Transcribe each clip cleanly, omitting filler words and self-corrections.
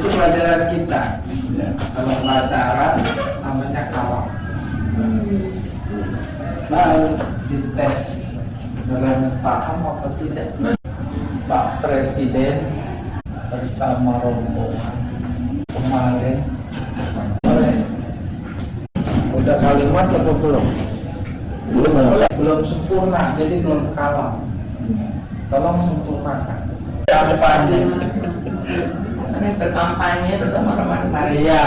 itu pelajaran kita. Kalau bahasa Arab namanya kalam. Lalu dites dalam paham apa tidak. Pak Presiden bersama rombongan kemarin udah kalimat atau belum? Belum sempurna, jadi belum kalam. Tolong sempurnakan. Kampanye. Ini berkampanye bersama teman-teman. Iya.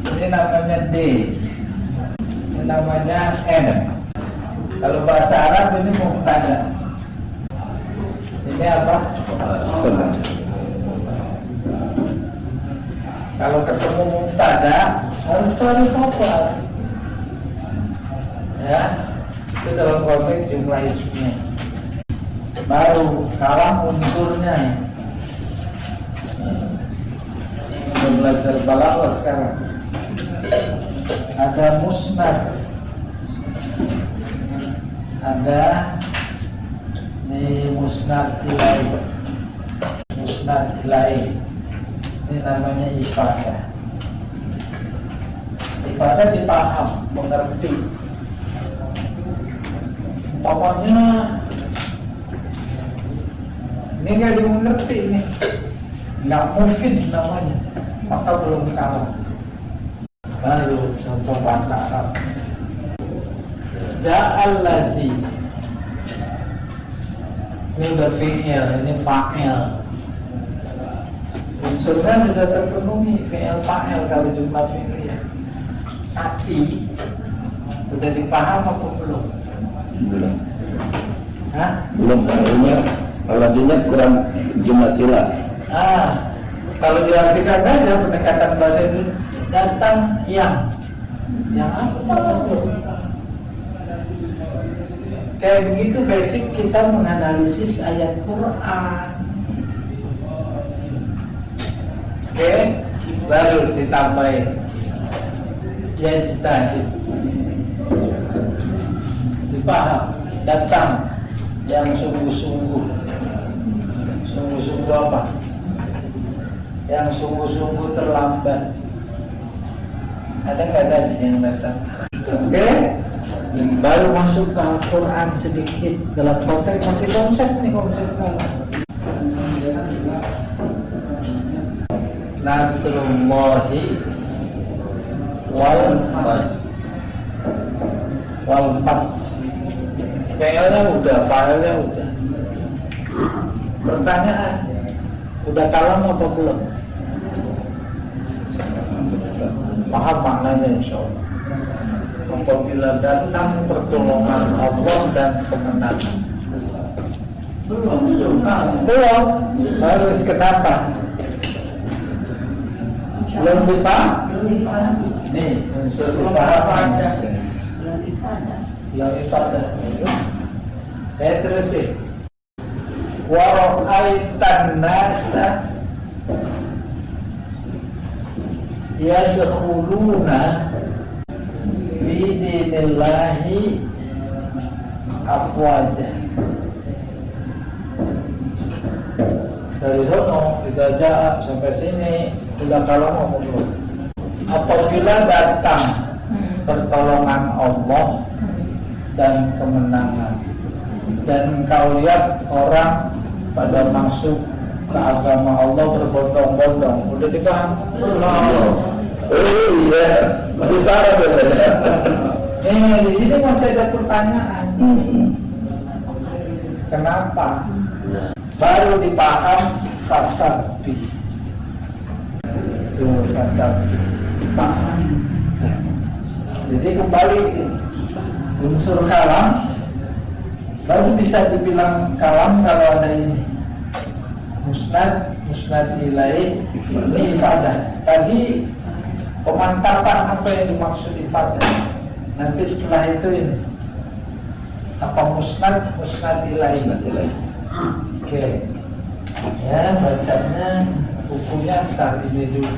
Ini namanya D. Ini namanya N. Kalau bahasa Arab ini mubtada. Ini apa? Kalau ketemu mubtada harus cari khabar. Ya, itu dalam konteks jumlah ismnya. Baru kalam unsurnya. Kita belajar balaghah sekarang. Ada musnad, ada ini musnad ilaih. Musnad ilaih ini namanya ifadah. Ifadah dipaham, mengerti. Pokoknya ini nggak dimengerti nih, nggak mufid namanya, maka belum kalah. Baru contoh bahasa Arab. Ja'al lazi. Ini udah fi'il, ini fa'il. Unsurnya sudah terpenuhi, fi'il fa'il kalau jumlah fi'iliyah. Tapi udah dipaham apa belum? Belum. Hah? Belum, lajinya kurang jumlah sila. Kalau diartikan aja pendekatan bahasa itu datang yang apa? Kayak begitu basic kita menganalisis ayat Quran. Oke, baru ditambahin ya jitahid. Dipaham, datang yang sungguh-sungguh. Sungguh-sungguh apa? Yang sungguh-sungguh terlambat. Ada nggak tadi yang datang? Oke, baru masuk ke Al-Quran sedikit dalam konteks masih konsep nih, konsep kalam. Nasrullahi wal fath. Fi'ilnya udah, fa'ilnya udah. Pertanyaan, udah kalam apa belum? Paham maknanya insyaallah. Apabila datang pertolongan Allah dan kemenangan. Belum. Harus kenapa? Belum dipaham? Nih, unsur dipaham. Belum ifadah. Saya terusin. Wa ra'aitan nasa yadkhuluna fi dinillahi afwaja. Dari sono kita aja sampai sini sudah kalau mau belum. Apabila datang pertolongan Allah dan kemenangan, dan engkau lihat orang pada masuk ke agama Allah berbondong-bondong, udah dipaham? Oh iya, masih salah ya. Di sini masih ada pertanyaan. Kenapa? Baru dipaham fasabi. Itu fasabi. Paham. Jadi kembali sih, unsur kalam baru bisa dibilang kalam kalau ada ini. Musnad ilaih, ini ifadah. Tadi pemantapan apa yang dimaksud ifadah. Nanti setelah itu ini apa musnad ilaih. Oke. Ya, bacanya bukunya ntar ini dulu.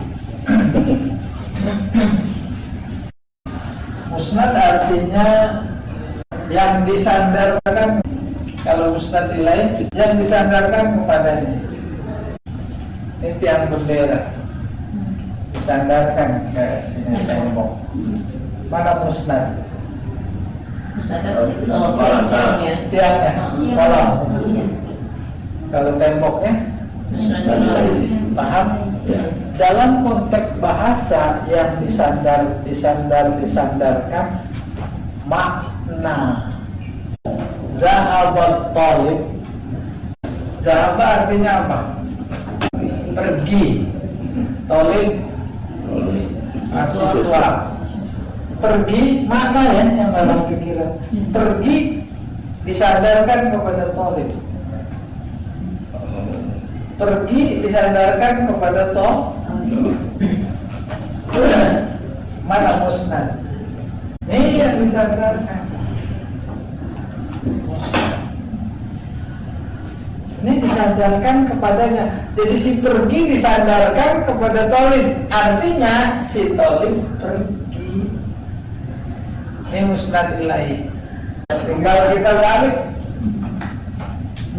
Musnad artinya yang disandarkan. Kalau musnad ilaih yang disandarkan kepadanya. Ini tiang bendera disandarkan ke sini tembok. Mana musnad? Tiangnya. Tiangnya, kolam. Kalau temboknya, paham? Dalam konteks bahasa yang disandarkan makna zahabat talib. Zahaba artinya apa? Pergi. Talib aswad. Pergi makna ya yang dalam pikiran. Pergi disandarkan kepada talib. Pergi disandarkan kepada mana musnad? Ini yang disandarkan. Ini disandarkan kepadanya. Jadi si pergi disandarkan kepada talib. Artinya si talib pergi. Ini musnad ilahi. Tinggal kita balik.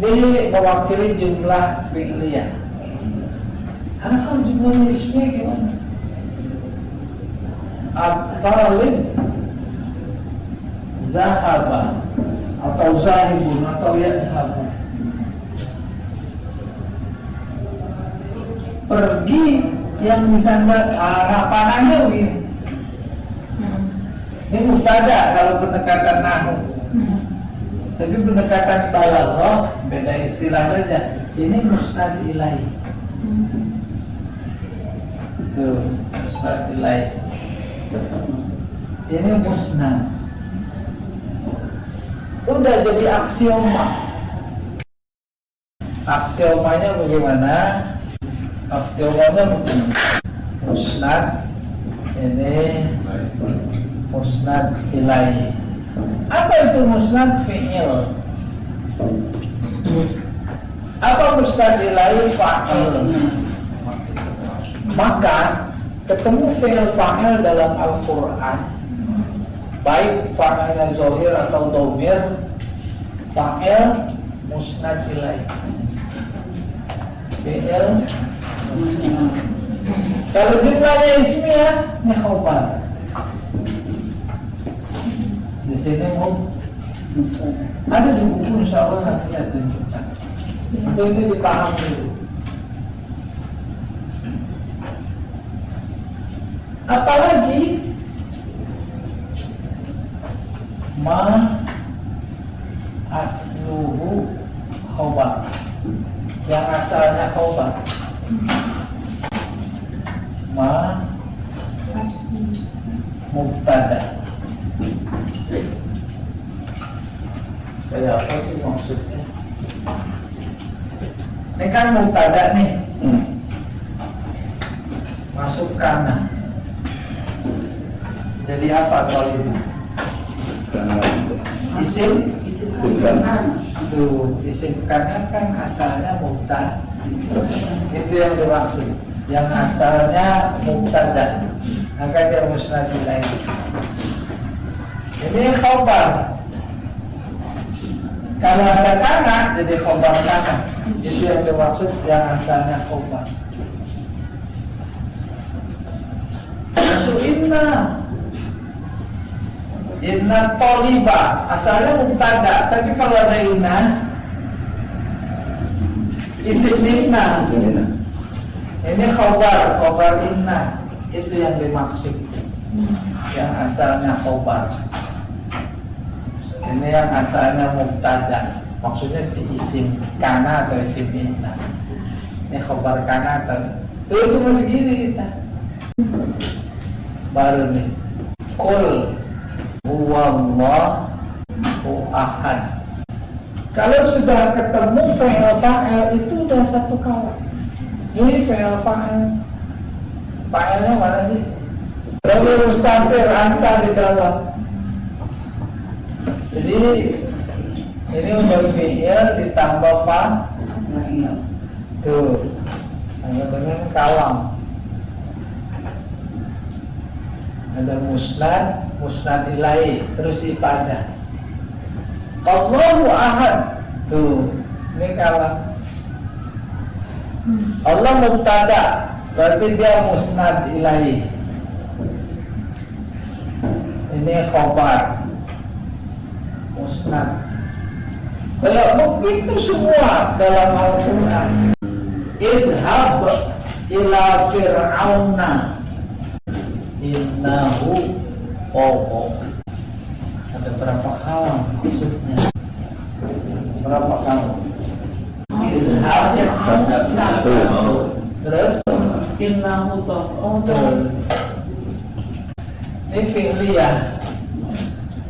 Ini mewakili jumlah fi'liyah. Kalau jumlah ismiyah gimana? At-talib zahaba atau zahibun atau yazhabun. Pergi yang disandar panahnya begini. Ini mubtada kalau pendekatan nahu. Tapi pendekatan balaghah beda istilah saja. Ini musnad ilahi. Tuh, musnad ilahi. Ini musnad. Udah jadi aksioma. Aksiomanya bagaimana? Aksiomanya begini. Musnad ini musnad ilahi. Apa itu musnad fi'il? Apa musnad ilahi fa'il? Maka ketemu fi'il fa'il dalam Al-Quran, baik fa'ilnya zohir atau dhamir, fa'il musnad ilahi. Fi'il musnad. Kalau jumlahnya ismiyah, ini khabar. Di sini ada di buku, insya Allah nanti saya tunjukkan. Itu ini dipahami dulu. Apalagi ma asluhu khobar, yang asalnya khobar. Ma mubtada. Kayak apa sih maksudnya? Ini kan mubtada nih, masuk kana. Jadi apa kalau itu? Isim? Tuh, isim kana kan asalnya mubtada. Itu yang dimaksud. Yang asalnya mubtada, maka dia musnad ilahi. Ini khabar. Kalau ada kana jadi khabar kana. Itu yang dimaksud yang asalnya khabar. Masuk inna. Inna toliba asalnya mubtada, tapi kalau ada inna isim inna. Ini khabar inna. Itu yang dimaksud. Yang asalnya khabar. Ini yang asalnya mubtada, maksudnya si isim kana atau isim inna. Ini khabar kana atau tuh cuma segini kita. Baru nih. Qul huwallahu ahad. Kalau sudah ketemu fi'il fa'il itu udah satu kawan. Ini fi'il fa'il. Fa'ilnya mana sih? Lalu mustafir anta di dalam. Jadi ini udah fi'il ditambah fa'il. Tuh, dengan kalam. Ada musnad ilahi, terus ibadah. Allahu ahad. Tuh, ini kalam. Allah mubtada, berarti dia musnad ilaih. Ini khobar musnad. Kalau begitu semua dalam Al-Quran. Idhab ila fir'auna innahu tagha. Ada berapa kalam maksudnya? Berapa kalam? Idhab satu. Terus innahu tagha. Ini fi'liyah.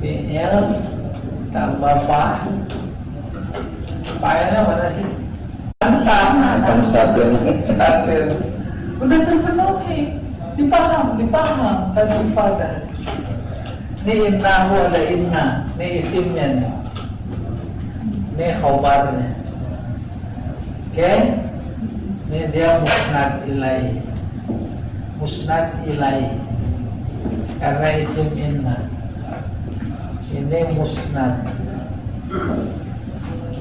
Fi'il tambah fa. Fa'ilnya mana sih? Akan stabil. Udah terpenuhi, dipaham tadi pada. Ini innahu ada inna, ini isimnya nih, ini khobarnya. Oke, ini dia musnad ilaih, musnad ilaih, karena isim inna. Ini musnad,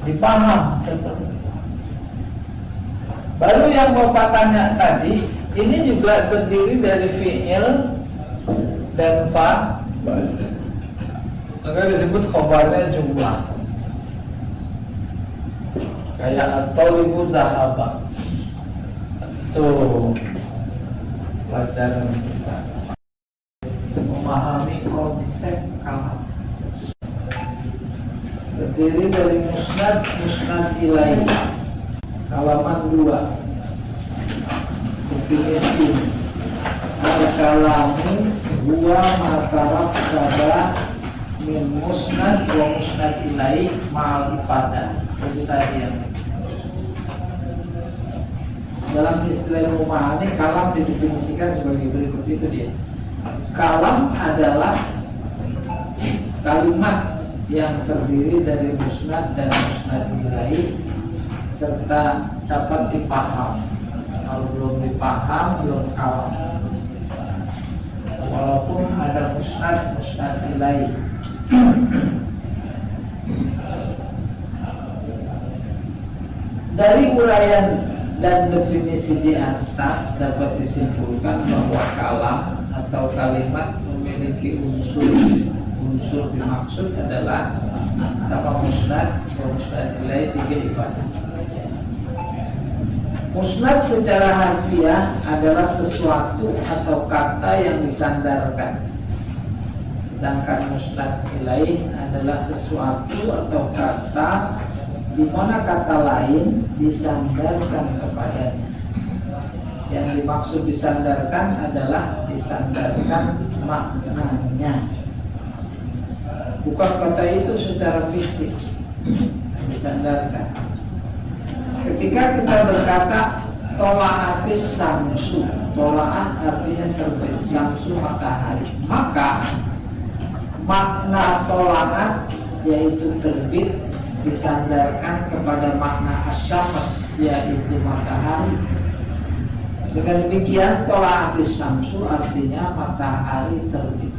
dipaham. Baru yang Bapak tanya tadi, ini juga terdiri dari fi'il dan fa, maka disebut khobarnya jumlah. Kayak at-talibu zahaba. Tuh pelajaran kita, memahami konsep kalam. Terdiri dari musnad ilaih. Halaman 2 definisi al-kalamu huwa mataraf kada min musnad wa musnad ilaih ma'al ifadah. Itu tadi yang dalam istilah memahami kalam didefinisikan sebagai berikut. Itu dia. Kalam adalah kalimat yang terdiri dari musnad dan musnad ilaih serta dapat dipaham. Kalau belum dipaham, belum kalam. Walaupun ada musnad ilaih. Dari uraian dan definisi di atas dapat disimpulkan bahwa kalam atau kalimat memiliki unsur dimaksud adalah pertama musnad ilaih, 3 ifadah. Musnad secara harfiah adalah sesuatu atau kata yang disandarkan, sedangkan musnad ilaih adalah sesuatu atau kata di mana kata lain disandarkan kepadanya. Yang dimaksud disandarkan adalah disandarkan maknanya, bukan kata itu secara fisik disandarkan. Ketika kita berkata tolaatis samsu, tolaat artinya terbit, samsu matahari, maka makna tolaat yaitu terbit disandarkan kepada makna asyams yaitu matahari. Dengan demikian tolaatis samsu artinya matahari terbit.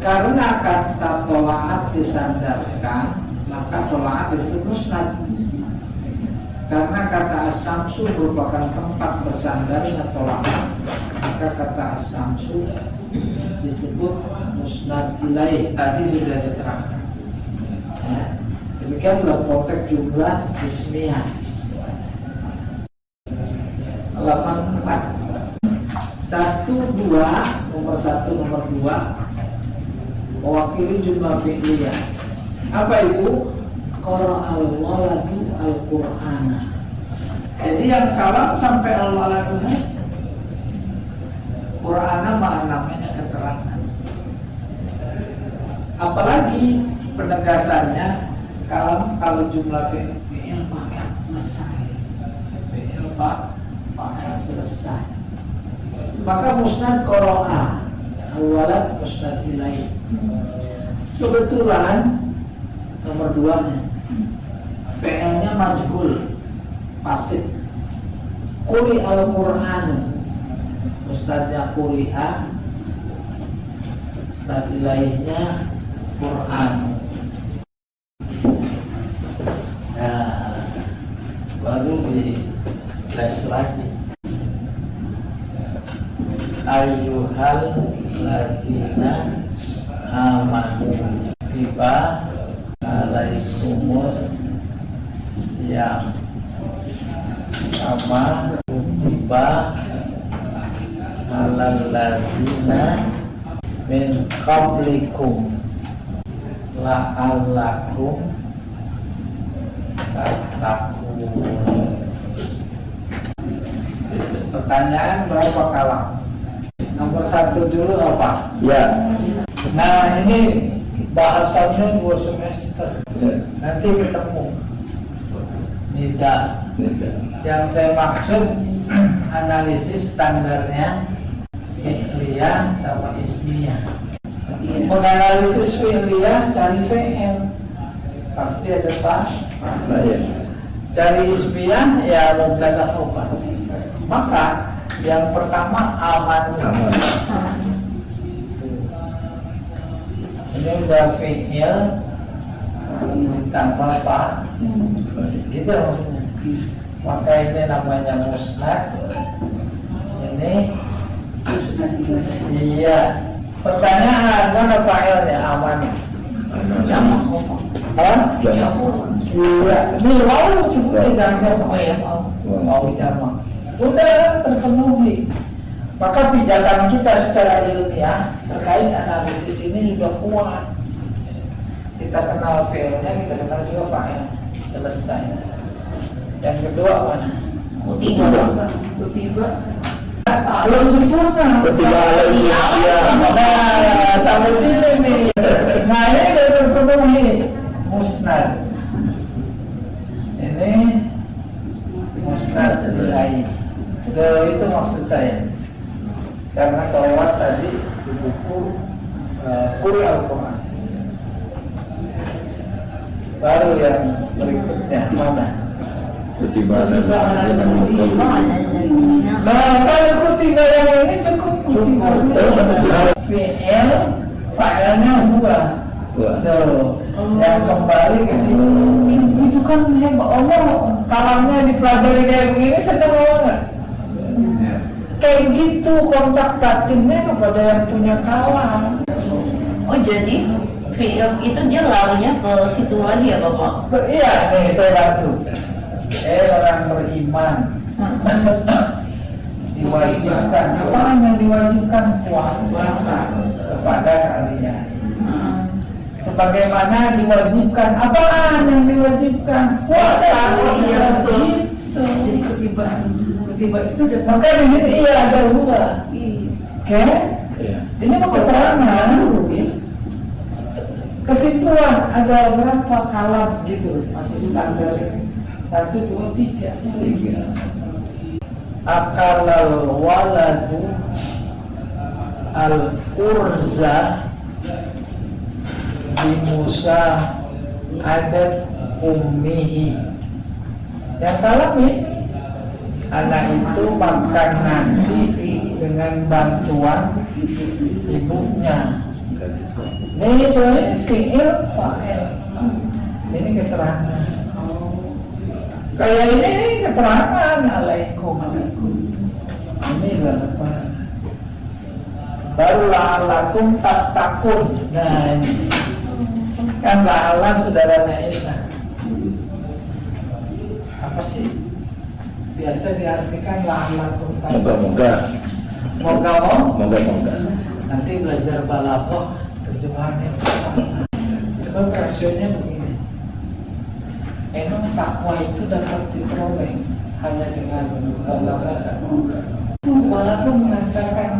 Karena kata tolaat disandarkan, maka tolaat disebut musnad. Karena kata as-samsu merupakan tempat bersandarnya tolaat, maka kata as-samsu disebut musnad ilaih. Tadi sudah diterangkan. Ya. Demikian dalam konteks jumlah ismiyah. Halaman 4. 1, 2, nomor 1, nomor 2 mewakili jumlah fi'liyah. Apa itu? Qara'al waladu al-Qur'ana. Jadi yang kalam sampai al-waladu Qur'ana maknanya keterangan. Apalagi penegasannya kalam kalau jumlah fi'il fa'il selesai. Fi'il fa'il selesai. Maka musnad qara'a al-walad musnad ilaih. Kebetulan nomor 2-nya fi'ilnya majhul pasif. Quri al-Qur'an musnadnya quri'a, musnad ilaihnya Qur'an. Nah, baru hias lagi. Ayyuhal ladzina amanu tiba alaikumus siyam kama tiba alal ladzina min qablikum la'allakum tattaqun. Pertanyaan berapa kalam? Nomor 1 dulu apa? Ya. Nah ini bahasanya 2 semester. Nanti ketemu. Tidak. Yang saya maksud analisis standarnya fi'liyah sama ismiyah. Menganalisis fi'liyah cari fi'il pasti ada pak. Nah, ya. Cari ismiyah ya mubtada khabar. Maka yang pertama aman. Ini udah fi'il ditambah pak. Gitu maksudnya. Maka ini namanya musnad. Ini iya. Pertanyaan mana fa'ilnya aman? Jamak. Hah? Iya. Ini wow seperti jamak. Mau jamak. Sudah terpenuhi. Maka pijakan kita secara ilmiah terkait analisis ini sudah kuat. Kita kenal fi'ilnya, kita kenal juga fa'il. Selesai. Yang kedua mana? Kutiba. Belum sempurna. Kutiba alaikum. Nah, sampai sini nih. Nah ini sudah terpenuhi. Musnad. Ini musnad ilahi. Itu maksud saya. Karena kelewat tadi di buku Qur'an Al-Quran. Baru yang berikutnya mana? Kutiba Nah, kalau kutiba yang ini cukup. Fi'il, fa'ilnya huwa. Tuh, yang kembali ke sini. Itu kan hebat Allah. Kalamnya dipelajari kayak begini seneng banget. Kayak begitu kontak batinnya kepada yang punya kalam. Oh jadi fi'il itu dia larinya ke situ lagi ya Bapak? Iya, nih saya bantu. Orang beriman diwajibkan. Apaan yang diwajibkan? Puasa kepada kalian. Sebagaimana diwajibkan. Apaan yang diwajibkan? Puasa. Iya betul. Gitu. Jadi kutiba itu udah Maka di sini iya ada dua. Oke? Ini mau keterangan. Kesimpulan ada berapa kalam gitu? Masih standar. 1, 2, 3. Akalal waladu al-urza di Musa adat ummihi. Yang kalam ini anak itu makan nasi dengan bantuan ibunya. Ini itu fi'il fa'il. Ini keterangan. Kayak ini keterangan alaikum. Inilah apa? Baru la'alakum tattaqun. Nah ini kan la'ala saudaranya inna. Apa sih? Biasa diartikan la'alakum tattaqun. Moga. Nanti belajar balaghah terjemahannya. Coba versionnya begini. Emang takwa itu dapat diperoleh hanya dengan moga-moga. Walaupun mengatakan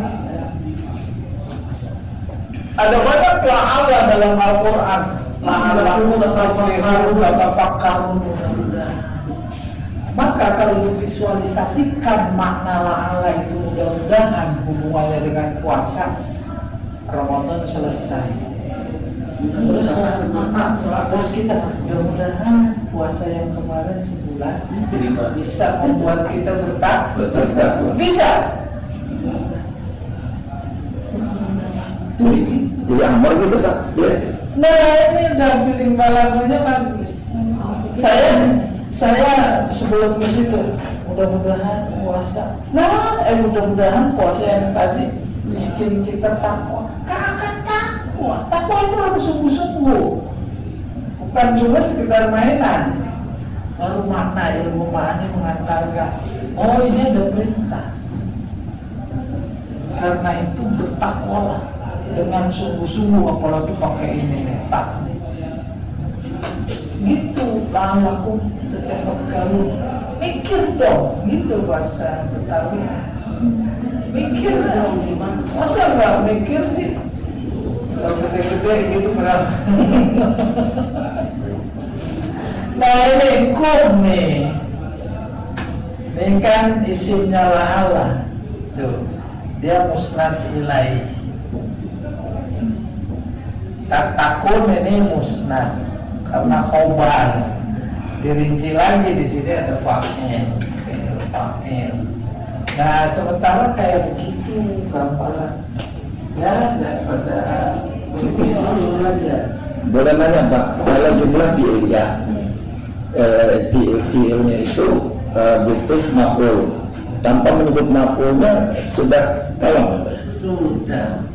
ada banyak la'ala dalam Al-Quran. La'alakum tatafakkarun. Maka kalau divisualisasikan makna la'ala itu mudah-mudahan hubungannya dengan puasa, Ramadan selesai. Terus kita mudah-mudahan puasa yang kemarin sebulan bisa membuat kita bertakwa. Bisa. Jadi amar gitu Pak. Nah ini udah feeling balagonya bagus. Saya sebelum ke situ mudah-mudahan puasa. Mudah-mudahan puasa yang tadi miskin kita takwa. Karena takwa itu harus sungguh-sungguh, bukan cuma sekedar mainan. Baru makna ilmu makna mengantarkan, oh ini ada perintah. Karena itu bertakwalah dengan sungguh-sungguh, apalagi pakai ini takdir. Gitu lalakum tatafakkarun. Mikir dong, gitu bahasa Betawi. Mikir dong gimana? Masa nggak mikir sih? Kalau gede-gede gitu berapa? Nah ini kum nih. Ini kan isimnya la'ala. Tuh, dia musnad ilaih. Takun ini musnad karena khobar. Dirinci lagi di sini ada fa'il. Nah sementara kayak begitu gambaran. Ya daripada begini aja. Boleh nanya Pak, kalau jumlah fi'ilnya fi'ilnya itu butuh maf'ul, tanpa menyebut maf'ulnya sudah kalam. Sudah.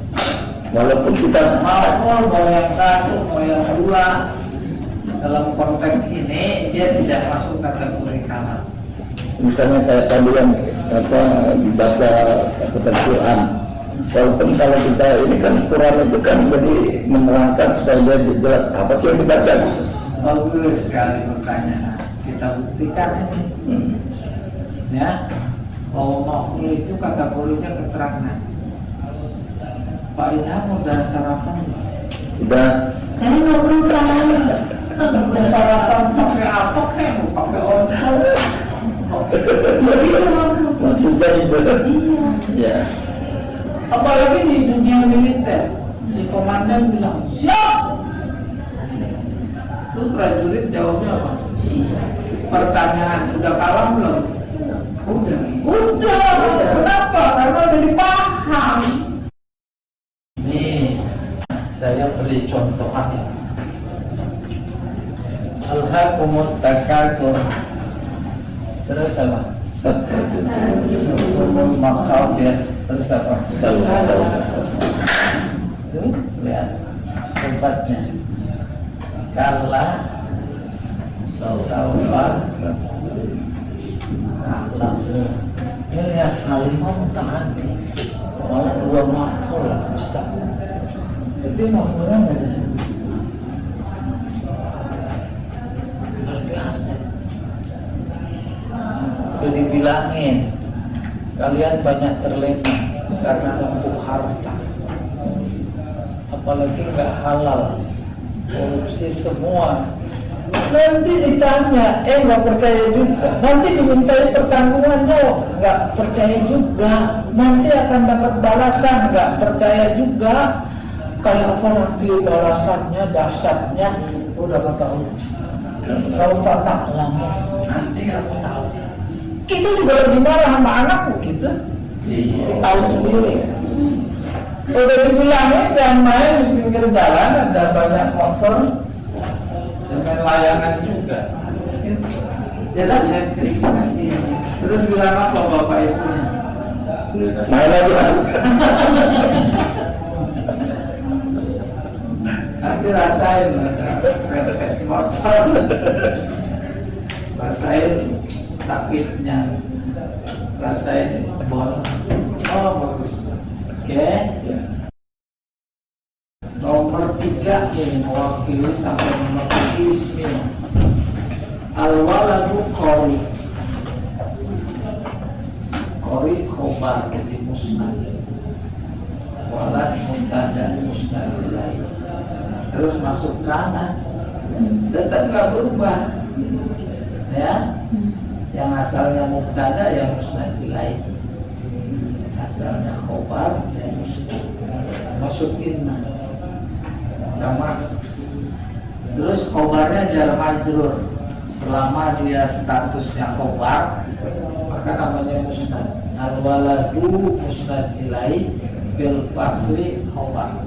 Walaupun kita Mau yang satu, mau yang dua, dalam konteks ini dia tidak masuk kategori kalam. misalnya kayak tadi yang dibaca Quran. Walaupun kalau kita ini kan Quran itu kan jadi menerangkan supaya dia jelas apa sih yang dibaca. Bagus sekali pertanyaan. Kita buktikan ini. Ya, bahwa makhluk itu kategorinya keterangan. Pak Ilham udah sarapan? Udah. Saya nggak perlu tahu. Udah sarapan pakai apa kayak? Pakai ontol. Jadi nggak perlu. Maksudnya itu. Iya. Ya. Apalagi di dunia militer, si komandan bilang siap. Itu prajurit jawabnya apa? Pertanyaan, udah kalah belum? Udah. Kenapa? Karena udah dipaham. Nih, saya beri contohnya. Alhaakumut takatsur. Terus apa? Makabir. Terus apa? Itu lihat tempatnya. Kalla saufa ta'lamu. Ini lihat kalimat mutaati. Malah dua maf'ul bisa. Tapi maf'ulnya nggak di sini. Luar biasa. Udah dibilangin, kalian banyak terlena karena numpuk harta, apalagi nggak halal, korupsi semua. Nanti ditanya, nggak percaya juga. Nanti dimintai pertanggungan jawab, nggak percaya juga. Nanti akan dapat balasan, nggak percaya juga. Kayak apa nanti balasannya, dahsyatnya? Udah kata Allah. Saufa ta'lamu, nanti kamu tahu. Kita juga lagi marah sama anakku gitu. Tahu sendiri. Udah dibilangin jangan main di pinggir jalan, ada banyak motor dengan layangan juga. Ya kan? Terus bilang apa bapak ibunya? Main lagi Pak. Nanti rasain motor, rasain sakitnya, rasain bolong. Oh bagus. Oke. Nomor 3 ini mewakili sampai nomor 7 ismi. Al-waladu qori. Qori khobar jadi musnad. Walad mubtada musnad ilaih. Terus masuk kanan. Tetap nggak berubah. Ya. Yang asalnya mubtada yang musnad ilaih. Asalnya khobar dan musnad. Masukin sama. Terus khobarnya jar majrur. Selama dia statusnya khobar, maka namanya musnad. Al-waladu musnad ilaih fil fasli khobar.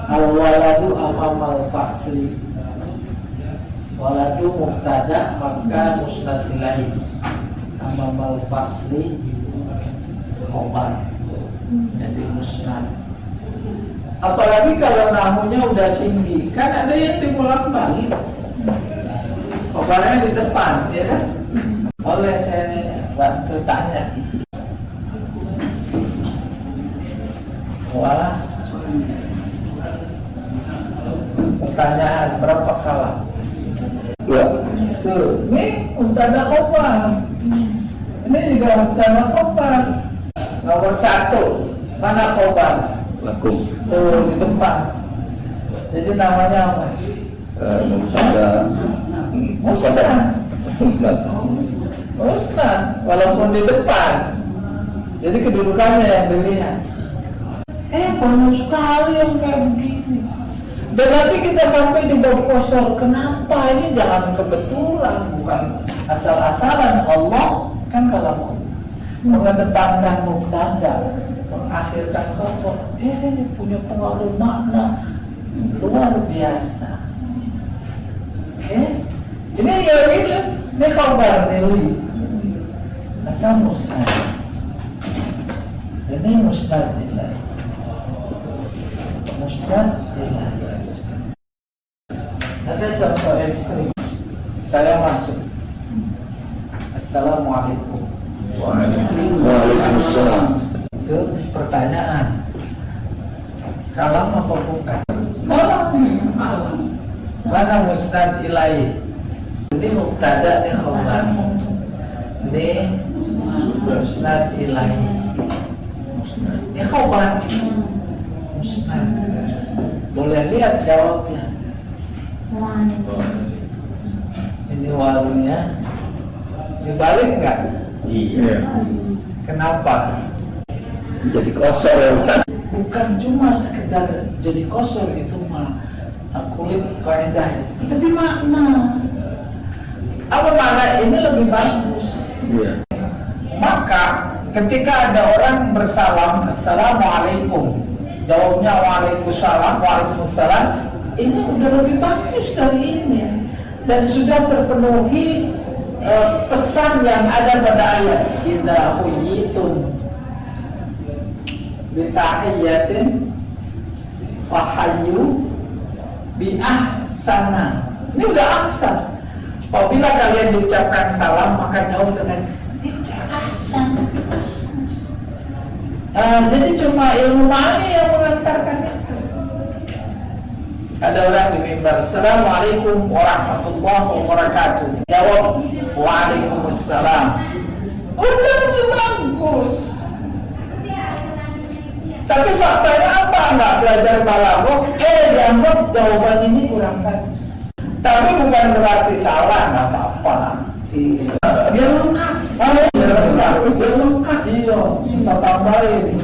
Al-waladu amamal fasli. Waladu mubtada maka musnad ilaih. Amamal fasli khobar. Jadi musnad. Apalagi kalau namunya udah tinggi, kan ada yang dibolak-balik. Khobarnya di depan, ya kan? Boleh saya bantu tanya. Wah, pertanyaan berapa kalah? Ya. Tuh, ini mubtada khobar. Ini juga mubtada khobar. Nomor 1, mana khobar? Lakum. Tuh di depan. Jadi namanya apa? Musnad. Musnad. Musnad, walaupun di depan. Jadi kedudukannya yang dilihat. Banyak sekali yang kayak begini. Dan nanti kita sampai di bab kosor. Kenapa? Ini jangan kebetulan, bukan asal-asalan. Allah kan kalau mau mengedepankan mubtada, mengakhirkan khobar, punya pengaruh makna luar biasa. Ini ya gitu, ini khobar Deli asal musnad. Ini musnad ilaih. Musnad ilaih. Ada contoh ekstrim. Saya masuk. Assalamualaikum. Waalaikumsalam. Itu pertanyaan. Kalam apa bukan? Kalam. Mana musnad ilaih? Ini mubtada nih khobar. Ini musnad ilaih. Ini khobar. Musnad. Boleh lihat jawabnya. Ini warungnya. Dibalik nggak? Iya. Kenapa? Jadi kosor ya. Bukan cuma sekedar jadi kosor itu mah kulit kaidah, tapi makna. Apa makna ini lebih bagus? Iya. Maka ketika ada orang bersalam, Assalamualaikum, jawabnya Waalaikumsalam, Waalaikumsalam, ini udah lebih bagus dari ini dan sudah terpenuhi pesan yang ada pada ayat idza huyitum bi tahiyyatin fahayyu bi ahsana. Ini udah ahsan. Apabila kalian diucapkan salam maka jawab dengan ini udah ahsan. Jadi cuma ilmu ma'ani yang mengantarkan itu. Ada orang di mimbar, Assalamualaikum warahmatullahi wabarakatuh. Jawab, Waalaikumsalam. Udah lebih bagus. Tapi faktanya apa? Nggak belajar balaghah, dianggap jawaban ini kurang bagus. Tapi bukan berarti salah, nggak apa-apa. Biar lengkap. Biar lengkap. Iya, kita tambahin.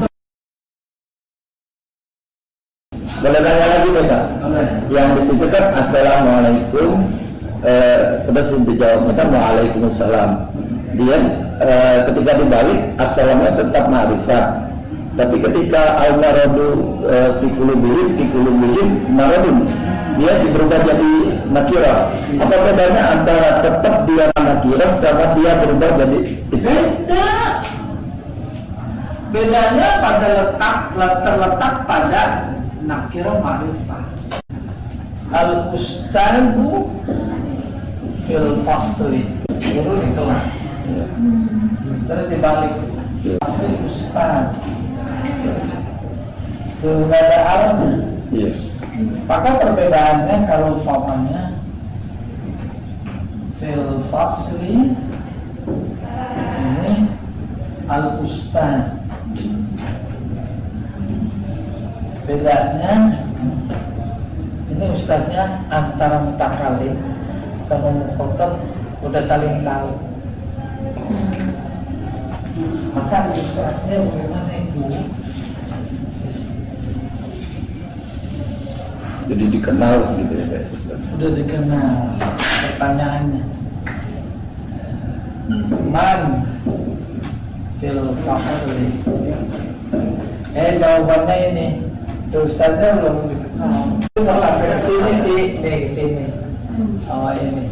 Boleh tanya lagi Pak? Yang di situ kan Assalamualaikum, terus dijawabnya kan Waalaikumsalam. Dia ketika dibalik Assalamnya tetap ma'rifat. Tapi ketika al-maradu fikulubihim maradun, dia berubah jadi nakirah. Apa bedanya antara tetap dia nakirah sama dia berubah jadi Beda. Bedanya pada terletak pada nakirah ma'rifah. Al-ustadzu fil fasli, guru di kelas. Terus dibalik fasli ustaz. Itu ada alnya. Iya. Maka perbedaannya kalau umpamanya fil fasli ini al-ustaz. Bedanya ini ustadznya antara mutakalim sama mukhotab udah saling tahu. Maka ilustrasinya bagaimana itu? Jadi dikenal gitu ya Pak Ustaz. Udah dikenal pertanyaannya. Man fil fasli. Jawabannya ini. Tuh, Ustaznya belum dikenal. Mau sampai ke sini sih, nih sini. Oh ini.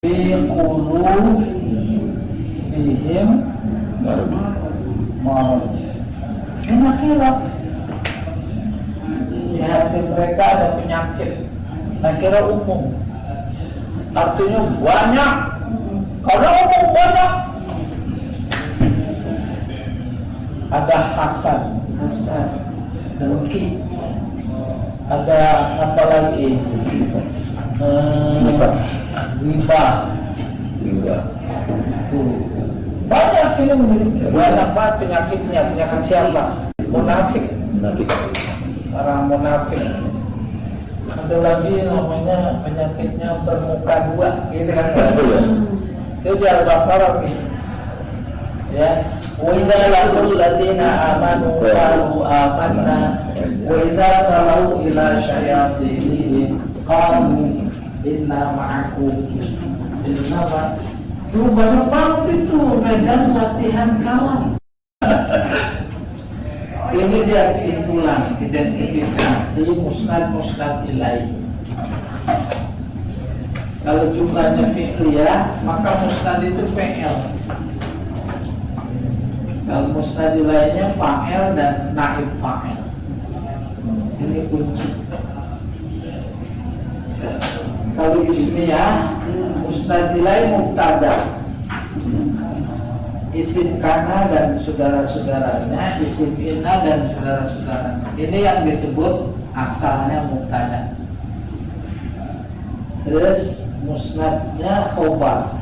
Fi qulubihim marad. Ini nakirah. Di hati mereka ada penyakit. Nakirah umum. Artinya banyak. Kalau umum banyak. Ada hasad, dengki. Ada apa lagi? Riba. Tuh. Banyak ini banyak banget penyakitnya. Penyakit siapa? Munafik. Orang munafik. Ada lagi namanya penyakitnya bermuka dua, gitu kan? Itu di Al-Baqarah gitu. Ya, wa idza laqul ladina amanu qalu amanna wa idza salau ila syayatinihim qalu inna ma'akum innama. Tuh banyak banget itu medan latihan kalam. Ini dia kesimpulan identifikasi musnad ilaih. Kalau jumlahnya fi'liyah, maka musnad itu fi'il. Kalau musnad ilaihnya fa'il dan naib fa'il. Ini kunci. Kalau ismiyah, musnad ilaih mubtada, isim kana dan saudara-saudaranya, isim inna dan saudara-saudaranya. Ini yang disebut asalnya mubtada. Terus musnadnya khobar.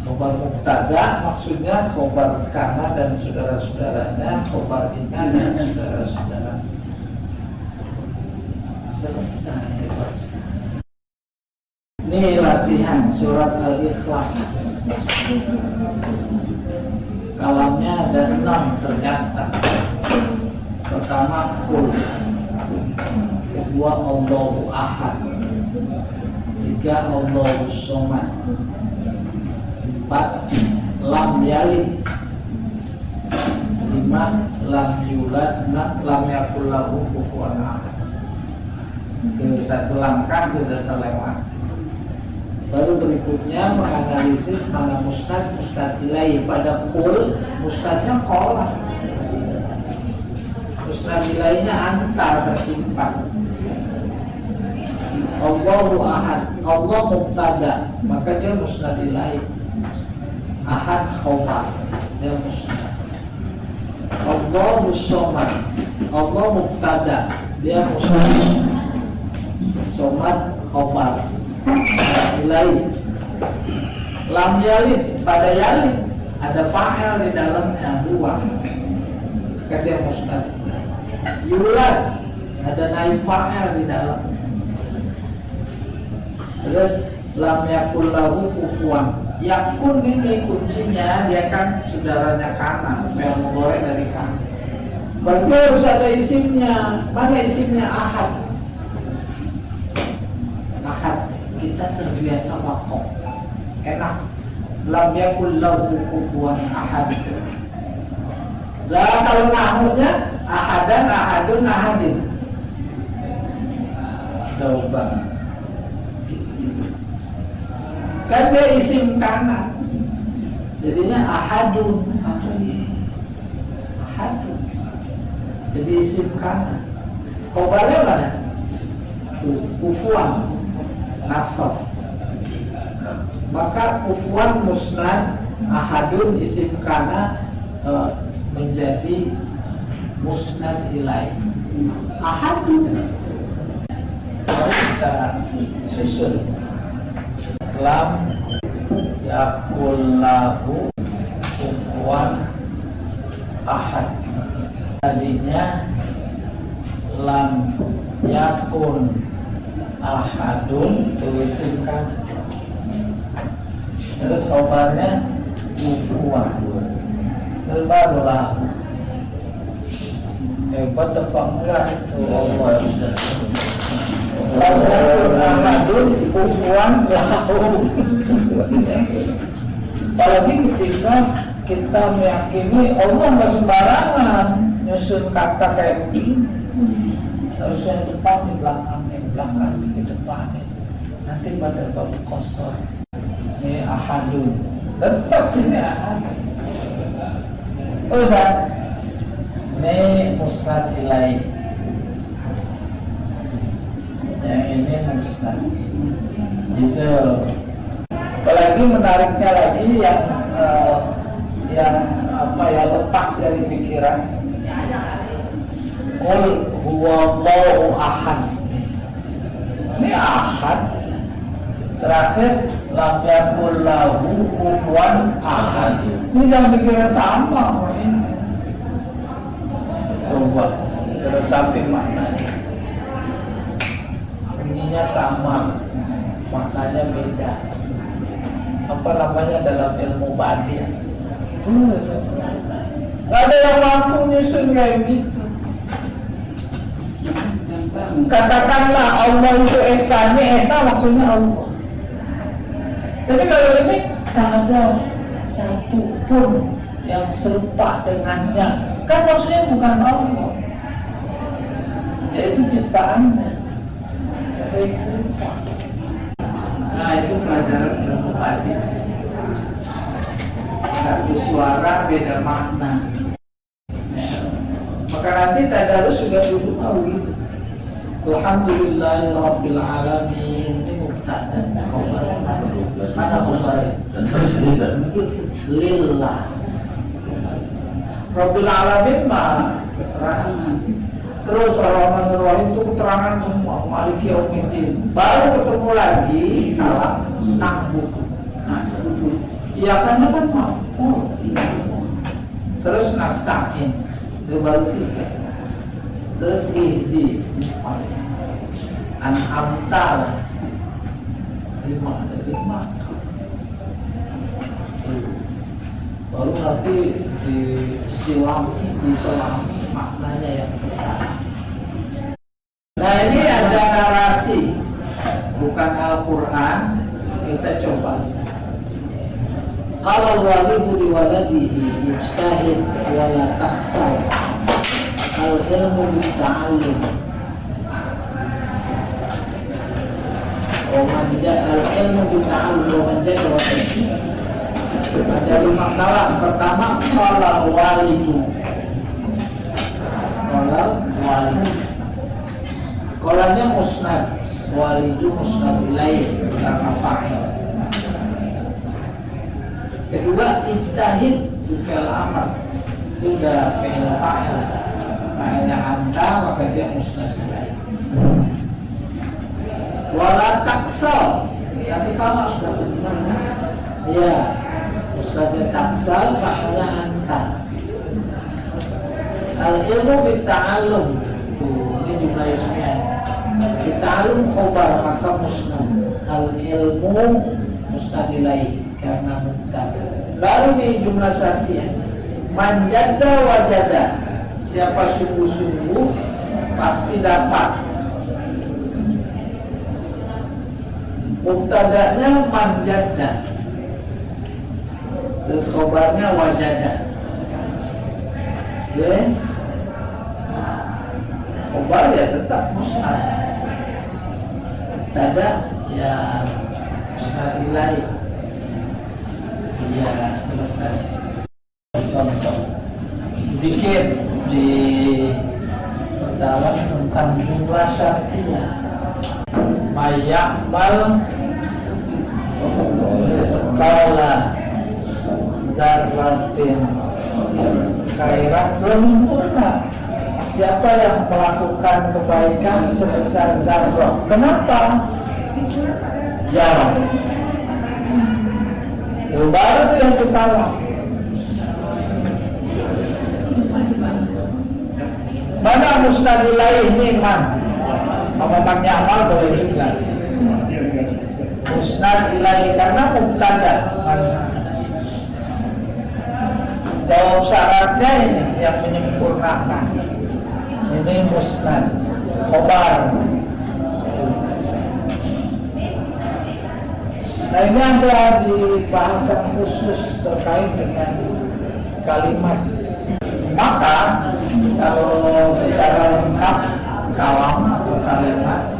Khobar mubtada maksudnya khobar kana dan saudara-saudaranya, khobar inna dan saudara-saudaranya. Selesai. Ini latihan surat Al-Ikhlas. Kalamnya ada 6 ternyata. Pertama kul, kedua Allahu Ahad, tiga Allahu Somad, 4 lam yalid, 5 lam yulad, 6 lam yakul lahu kufuwan ahad. Itu satu langkah sudah terlewat. Baru berikutnya menganalisis mana musnad ilaih. Pada kul, musnadnya kolah, musnad ilaihnya antar, tersimpan. Allahu Ahad, Allah mubtada, maka dia musnad ilaih. Ahad khobar, dia musnad. Allahu Somad, Allah mubtada, dia musnad. Somad khobar ilaih. Lam yalid, pada yalid ada fa'il di dalamnya 2, kata musnad. Yulad ada naib fa'il di dalam. Terus lam yakul lahu kufuwan. Yakun ini kuncinya, dia kan saudaranya kana, fi'il mudhari dari kana. Berarti harus ada isimnya. Mana isimnya? Ahad. Ahad. Kita terbiasa wakaf, enak. Lam yakul lahu kufuwan ahad. Lah kalau nahmunya ahadan, ahadun, ahadin. Jauh banget. Kan dia isim kana, jadinya ahadun, ahadun. Jadi isim kana. Khobarnya mana? Tuh, kufuwan. Nasab. Maka kufuwan musnad, ahadun isim kana menjadi musnad ilaih. Ahadun. Kita susun. Lam yakul lahu kufuwan ahad. Tadinya lam yakun ahadun, tulisimkan. Terus khobarnya kufuwan, terbarulah. Hebat apa enggak itu Allah. Lam yakun ahadun kufuwan lahu. Apalagi ketika kita meyakini Allah nggak sembarangan nyusun kata kayak begini. Seharusnya yang depan di belakang, yang belakang di depan. Nanti pada bab kosor. Ini ahadun. Tetap ini ahadun. Udah. Ini musnad ilaih. Yang ini musnad. Gitu. Apalagi menariknya lagi yang apa ya, lepas dari pikiran. Qul huwallahu ahad. Ini ahad. Terakhir lam yakul lahu kufuwan ahad. Ini jangan pikiran sama ini. Coba terus sampai maknanya. Bunyinya sama, maknanya beda. Apa namanya dalam ilmu badiah? Gak ada yang mampu nyusun kayak gitu. Katakanlah Allah itu Esa, ini Esa maksudnya Allah. Tapi kalau ini tak ada satu pun yang serupa dengannya, kan maksudnya bukan Allah, yaitu ciptaannya. Ada yang serupa. Nah itu pelajaran ilmu badiah. Satu suara beda makna. Maka nanti tadarus juga dulu tahu gitu. Alhamdulillahirabbil alamin. Ini mubtada. Mana khabar? Lillah. Rabbil alamin mah keterangan. Terus Ar-Rahmanir Rahim itu keterangan semua. Maliki yaumiddin. Baru ketemu lagi kalam na'budu. Iya karena kan maf'ul. Terus nasta'in. Itu baru 3. Terus ihdi an'amta 5 ada 5. Baru nanti diselami maknanya yang benar. Nah ini ada narasi, bukan Al-Quran. Kita coba. Kalau walidu liwaladihi ijtahid wala taksal al-ilmu bitta'allum al-ilmu bitta'allum menjadi wajib. Ada 5 kalam. Pertama kalau walidu, kalau walidu, kolanya musnad, walidu musnad ilaih karena fa'il. Kedua ijtahid itu fi'il amr, itu udah fi'il fa'il. Fa'ilnya anta maka dia musnad ilaih. Wala taksal, tapi kalau sudah berbalas, ya musnadnya taksal, fa'ilnya anta. Al-ilmu bitta'allum, ini jumlah ismnya. Bitta'allum khobar maka musnad. Al-ilmu musnad ilaih karena mubtada. Lalu di jumlah syartiyah man jadda wajada, siapa sungguh-sungguh pasti dapat. Mubtadanya man jadda, terus khobarnya wajada. Oke, khobar ya tetap musnad, mubtada ya musnad ilaih. Ya selesai. Contoh sedikit di dalam tentang jumlah syartiyah. Mayakbal miskala zarratin khairat, belum sempurna. Siapa yang melakukan kebaikan sebesar zarrah? Kenapa? Ya, itu baru itu yang ditolak. Mana musnad ilaih ini man? Apa amal boleh juga. Musnad ilaih karena mubtada. Jawab syaratnya ini yang menyempurnakan. Ini musnad khobar. Nah ini ada di bahasan khusus terkait dengan kalimat. Maka kalau secara lengkap kalam atau kalimat,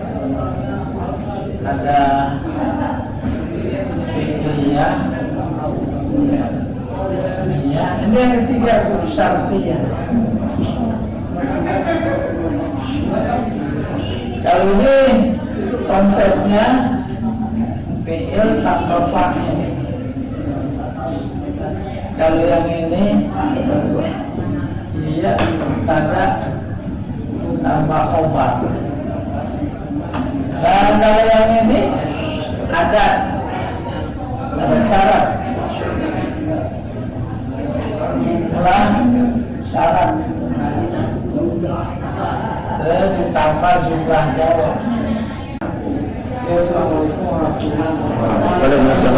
ada fi'liyah, ismiyah. Ini yang ketiga itu syartiyah. Kalau ini konsepnya fi'il tanpa fa'il. Kalau yang ini iya mubtada tanpa khobar. Dan kalau yang ini ada syarat, jumlah syarat dan ditambah jumlah jawab. Assalamualaikum warahmatullahi wabarakatuh.